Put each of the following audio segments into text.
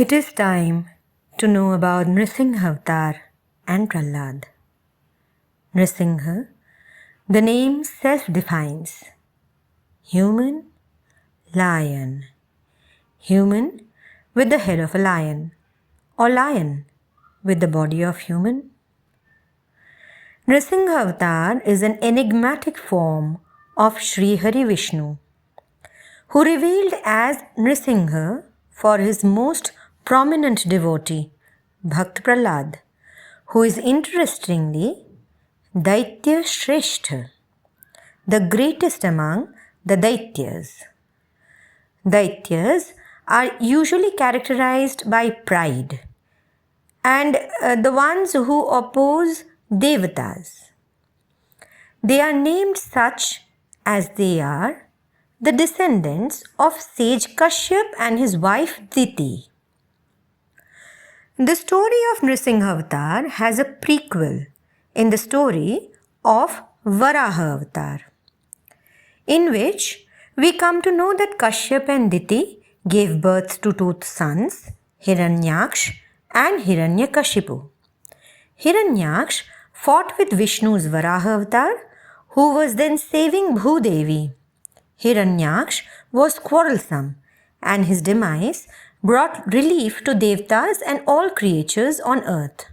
It is time to know about NriSimha Avataar and Prahlad. NriSimha, the name self-defines. Human, lion. Human with the head of a lion, or lion with the body of human. NriSimha Avataar is an enigmatic form of SriHariVishnu, who revealed as NriSimha for his most prominent devotee, BhaktPrahlad, who is interestingly Daitya Shrestha, the greatest among the Daityas. Daityas are usually characterized by pride and the ones who oppose Devatas. They are named such as they are the descendants of sage Kashyap and his wife Diti. The story of NriSimha Avataar has a prequel in the story of Varaha Avataar, in which we come to know that Kashyap and Diti gave birth to two sons, Hiranyaksh and Hiranyakashipu. Hiranyaksh fought with Vishnu's Varaha Avataar, who was then saving Bhudevi. Hiranyaksh was quarrelsome, and his demise brought relief to Devatas and all creatures on earth.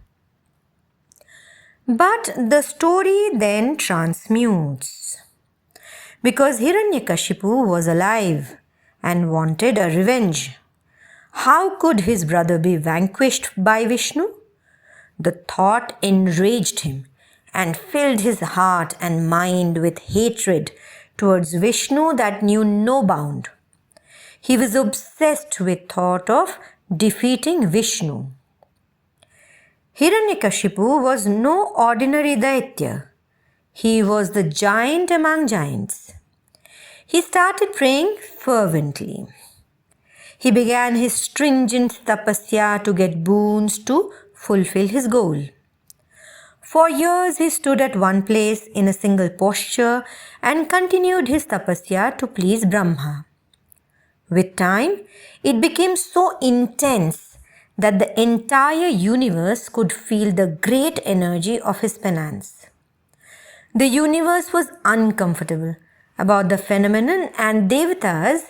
But the story then transmutes, because Hiranyakashipu was alive and wanted a revenge. How could his brother be vanquished by Vishnu? The thought enraged him and filled his heart and mind with hatred towards Vishnu that knew no bound. He was obsessed with thought of defeating Vishnu. Hiranyakashipu was no ordinary Daitya. He was the giant among giants. He started praying fervently. He began his stringent tapasya to get boons to fulfill his goal. For years he stood at one place in a single posture and continued his tapasya to please Brahma. With time, it became so intense that the entire universe could feel the great energy of his penance. The universe was uncomfortable about the phenomenon, and Devatas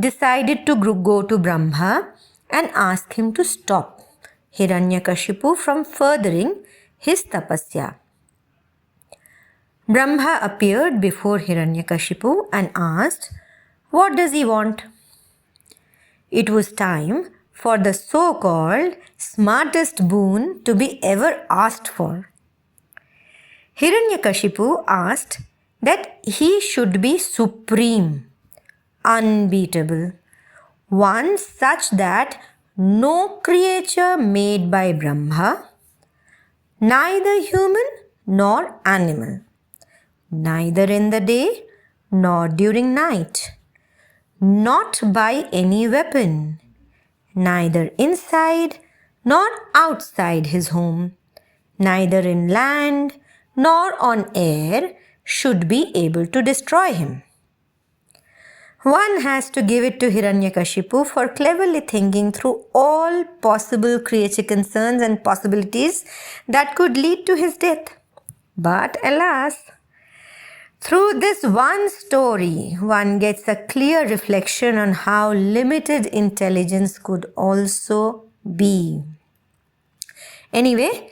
decided to go to Brahma and ask him to stop Hiranyakashipu from furthering his tapasya. Brahma appeared before Hiranyakashipu and asked, "What does he want?" It was time for the so-called smartest boon to be ever asked for. Hiranyakashipu asked that he should be supreme, unbeatable, one such that no creature made by Brahma, neither human nor animal, neither in the day nor during night, not by any weapon, neither inside nor outside his home, neither in land nor on air, should be able to destroy him. One has to give it to Hiranyakashipu for cleverly thinking through all possible creature concerns and possibilities that could lead to his death. But alas, through this one story, one gets a clear reflection on how limited intelligence could also be. Anyway,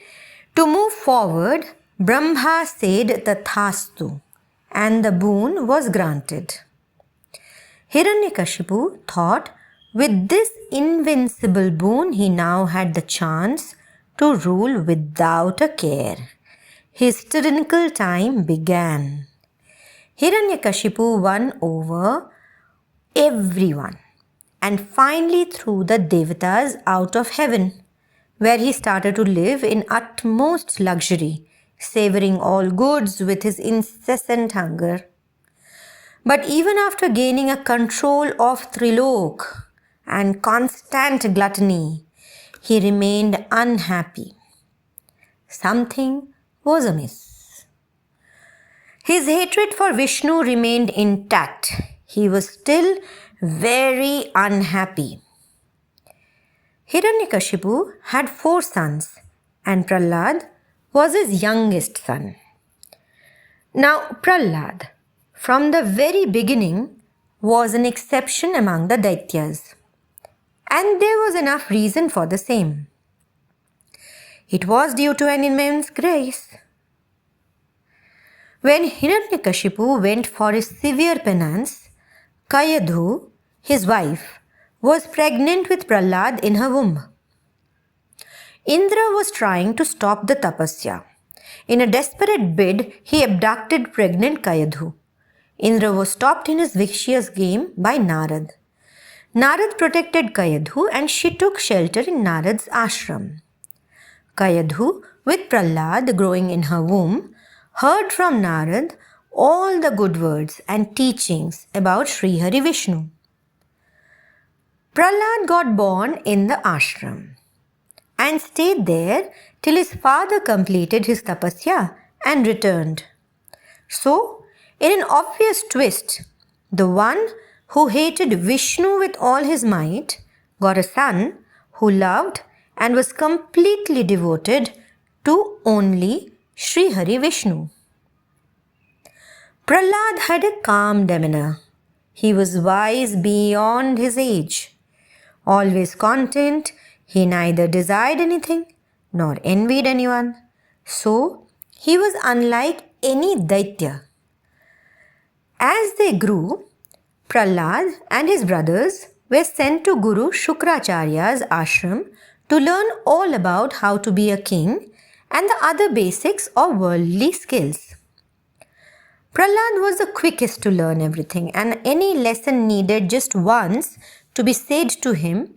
to move forward, Brahma said Tathastu, and the boon was granted. Hiranyakashipu thought with this invincible boon he now had the chance to rule without a care. His tyrannical time began. Hiranyakashipu won over everyone and finally threw the Devatas out of heaven, where he started to live in utmost luxury, savoring all goods with his incessant hunger. But even after gaining a control of Trilok and constant gluttony, he remained unhappy. Something was amiss. His hatred for Vishnu remained intact. He was still very unhappy. Hiranyakashipu had 4 sons and Prahlad was his youngest son. Now Prahlad, from the very beginning, was an exception among the Daityas, and there was enough reason for the same. It was due to an immense grace. When Hiranyakashipu went for his severe penance, Kayadhu, his wife, was pregnant with Prahlad in her womb. Indra was trying to stop the tapasya. In a desperate bid, he abducted pregnant Kayadhu. Indra was stopped in his vicious game by Narad. Narad protected Kayadhu and she took shelter in Narad's ashram. Kayadhu, with Prahlad growing in her womb, heard from Narad all the good words and teachings about SriHariVishnu. Prahlad got born in the ashram and stayed there till his father completed his tapasya and returned. So, in an obvious twist, the one who hated Vishnu with all his might got a son who loved and was completely devoted to only SriHariVishnu. Prahlad had a calm demeanor. He was wise beyond his age. Always content, he neither desired anything nor envied anyone. So, he was unlike any Daitya. As they grew, Prahlad and his brothers were sent to Guru Shukracharya's ashram to learn all about how to be a king and the other basics of worldly skills. Prahlad was the quickest to learn everything, and any lesson needed just once to be said to him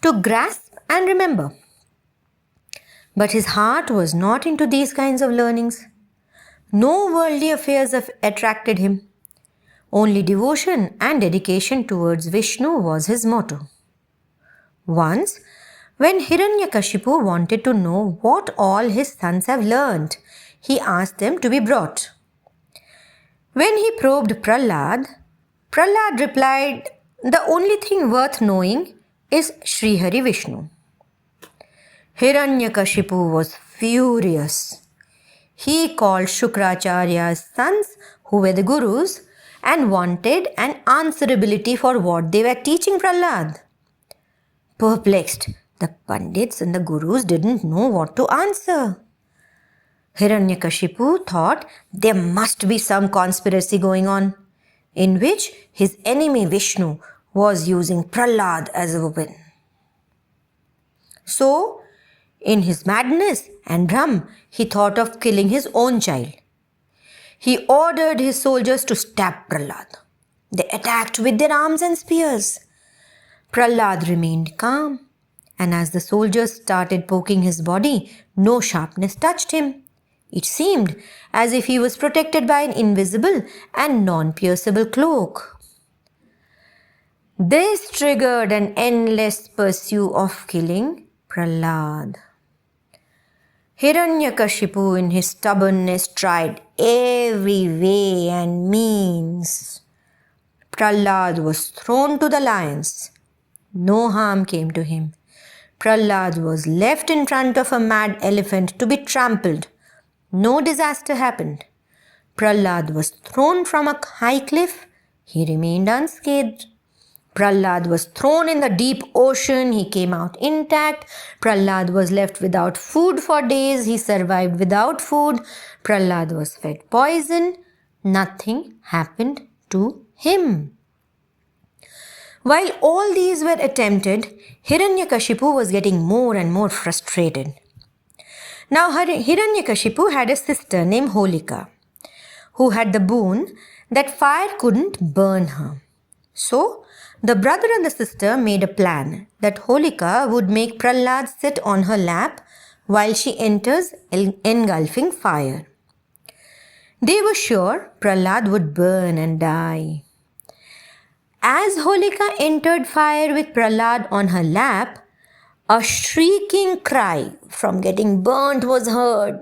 to grasp and remember. But his heart was not into these kinds of learnings. No worldly affairs attracted him. Only devotion and dedication towards Vishnu was his motto. Once, when Hiranyakashipu wanted to know what all his sons have learned, he asked them to be brought. When he probed Prahlad, Prahlad replied, "The only thing worth knowing is SriHariVishnu." Hiranyakashipu was furious. He called Shukracharya's sons, who were the gurus, and wanted an answerability for what they were teaching Prahlad. Perplexed, the Pandits and the gurus didn't know what to answer. Hiranyakashipu thought there must be some conspiracy going on, in which his enemy Vishnu was using Prahlad as a weapon. So, in his madness and bhram, he thought of killing his own child. He ordered his soldiers to stab Prahlad. They attacked with their arms and spears. Prahlad remained calm, and as the soldiers started poking his body, no sharpness touched him. It seemed as if he was protected by an invisible and non-pierceable cloak. This triggered an endless pursuit of killing Prahlad. Hiranyakashipu in his stubbornness tried every way and means. Prahlad was thrown to the lions. No harm came to him. Prahlad was left in front of a mad elephant to be trampled. No disaster happened. Prahlad was thrown from a high cliff. He remained unscathed. Prahlad was thrown in the deep ocean. He came out intact. Prahlad was left without food for days. He survived without food. Prahlad was fed poison. Nothing happened to him. While all these were attempted, Hiranyakashipu was getting more and more frustrated. Now Hiranyakashipu had a sister named Holika, who had the boon that fire couldn't burn her. So, the brother and the sister made a plan that Holika would make Prahlad sit on her lap while she enters engulfing fire. They were sure Prahlad would burn and die. As Holika entered fire with Prahlad on her lap, a shrieking cry from getting burnt was heard.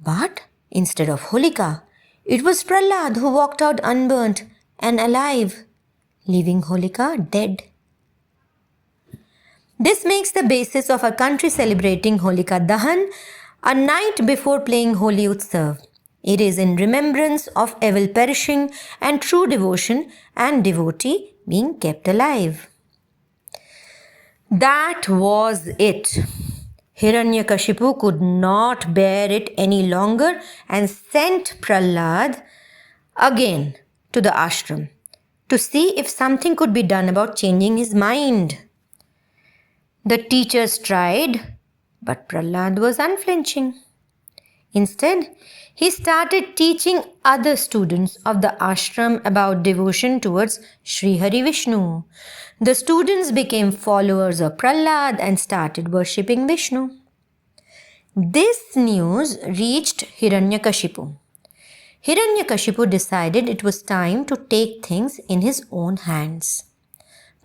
But instead of Holika, it was Prahlad who walked out unburnt and alive, leaving Holika dead. This makes the basis of a country celebrating Holika Dahan, a night before playing Holi Utsav. It is in remembrance of evil perishing and true devotion and devotee being kept alive. That was it. Hiranyakashipu could not bear it any longer and sent Prahlad again to the ashram to see if something could be done about changing his mind. The teachers tried, but Prahlad was unflinching. Instead, he started teaching other students of the ashram about devotion towards SriHariVishnu. The students became followers of Prahlad and started worshipping Vishnu. This news reached Hiranyakashipu. Hiranyakashipu decided it was time to take things in his own hands.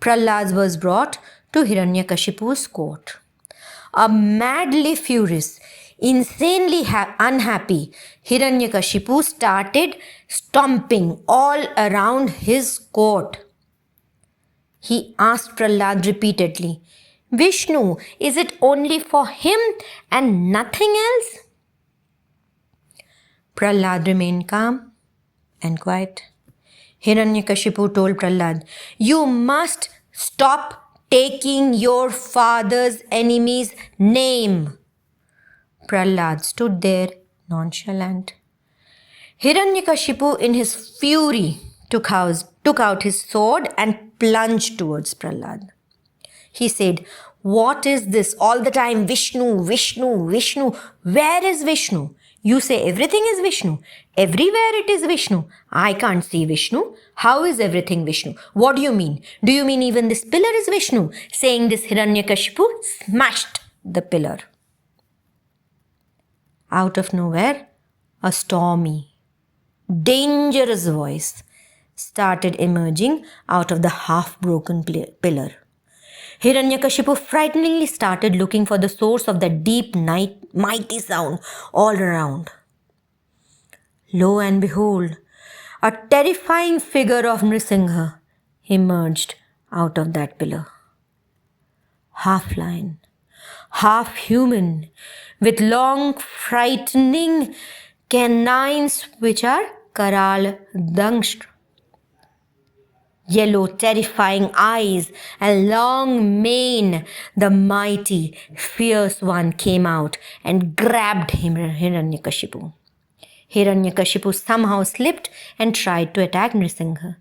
Prahlad was brought to Hiranyakashipu's court. A madly furious, insanely unhappy Hiranyakashipu started stomping all around his court. He asked Prahlad repeatedly, "Vishnu, is it only for him and nothing else?" Prahlad remained calm and quiet. Hiranyakashipu told Prahlad, "You must stop taking your father's enemy's name." Prahlad stood there nonchalant. Hiranyakashipu, in his fury, took out his sword and plunged towards Prahlad. He said, "What is this all the time? Vishnu, Vishnu, Vishnu. Where is Vishnu? You say everything is Vishnu. Everywhere it is Vishnu. I can't see Vishnu. How is everything Vishnu? What do you mean? Do you mean even this pillar is Vishnu?" Saying this, Hiranyakashipu smashed the pillar. Out of nowhere, a stormy, dangerous voice started emerging out of the half-broken pillar. Hiranyakashipu frighteningly started looking for the source of that deep, mighty sound all around. Lo and behold, a terrifying figure of NriSimha emerged out of that pillar. Half lion, half human, with long, frightening canines which are karal dangsht, yellow, terrifying eyes, and long mane, the mighty, fierce one came out and grabbed Hiranyakashipu. Hiranyakashipu somehow slipped and tried to attack NriSimha.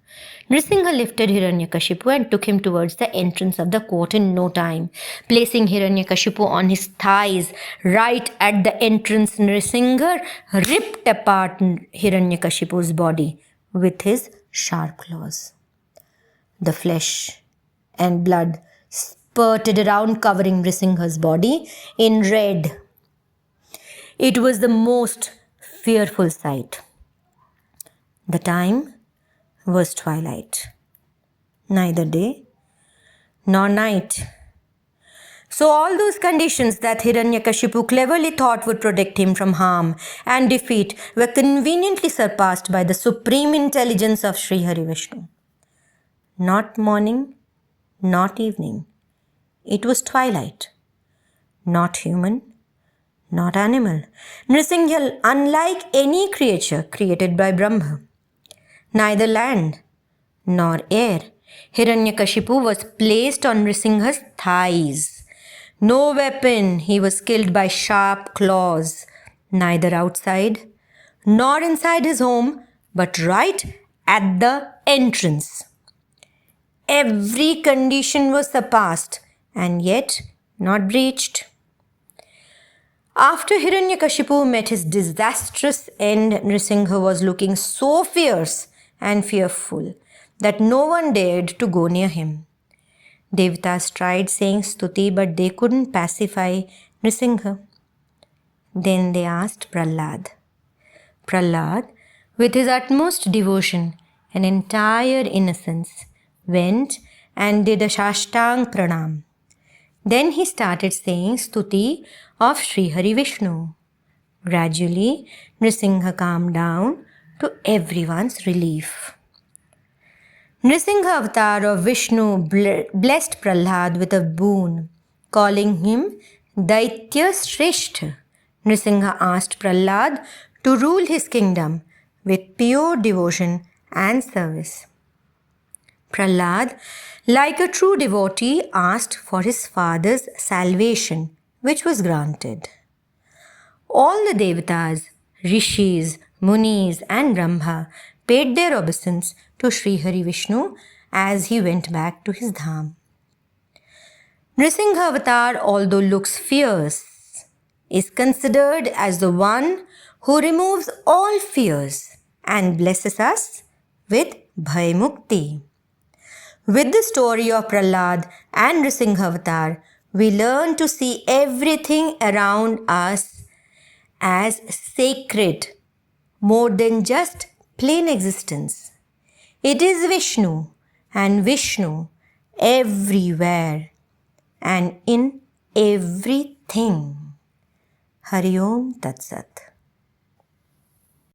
NriSimha lifted Hiranyakashipu and took him towards the entrance of the court in no time. Placing Hiranyakashipu on his thighs right at the entrance, NriSimha ripped apart Hiranyakashipu's body with his sharp claws. The flesh and blood spurted around, covering NriSimha's body in red. It was the most fearful sight. The time was twilight, neither day nor night. So all those conditions that Hiranyakashipu cleverly thought would protect him from harm and defeat were conveniently surpassed by the supreme intelligence of SriHariVishnu. Not morning, not evening. It was twilight. Not human, not animal. NriSimha, unlike any creature created by Brahma, neither land nor air, Hiranyakashipu was placed on NriSimha's thighs. No weapon, he was killed by sharp claws, neither outside nor inside his home, but right at the entrance. Every condition was surpassed and yet not breached. After Hiranyakashipu met his disastrous end, NriSimha was looking so fierce and fearful that no one dared to go near him. Devatas tried saying stuti, but they couldn't pacify NriSimha. Then they asked Prahlad. Prahlad, with his utmost devotion and entire innocence, went and did a Shashtang Pranam. Then he started saying stuti of SriHariVishnu. Gradually, NriSimha calmed down to everyone's relief. NriSimha Avataar of Vishnu blessed Prahlad with a boon calling him Daitya Shrestha, NriSimha asked Prahlad to rule his kingdom with pure devotion and service. Prahlad, like a true devotee, asked for his father's salvation, which was granted. All the Devatas, Rishis, Munis and Brahma paid their obeisance to SriHariVishnu as he went back to his dham. NriSimha Avataar, although looks fierce, is considered as the one who removes all fears and blesses us with Bhai Mukti. With the story of Prahlad and NriSimha Avataar, we learn to see everything around us as sacred, more than just plain existence. It is Vishnu and Vishnu everywhere and in everything. Hari Om Tat Sat.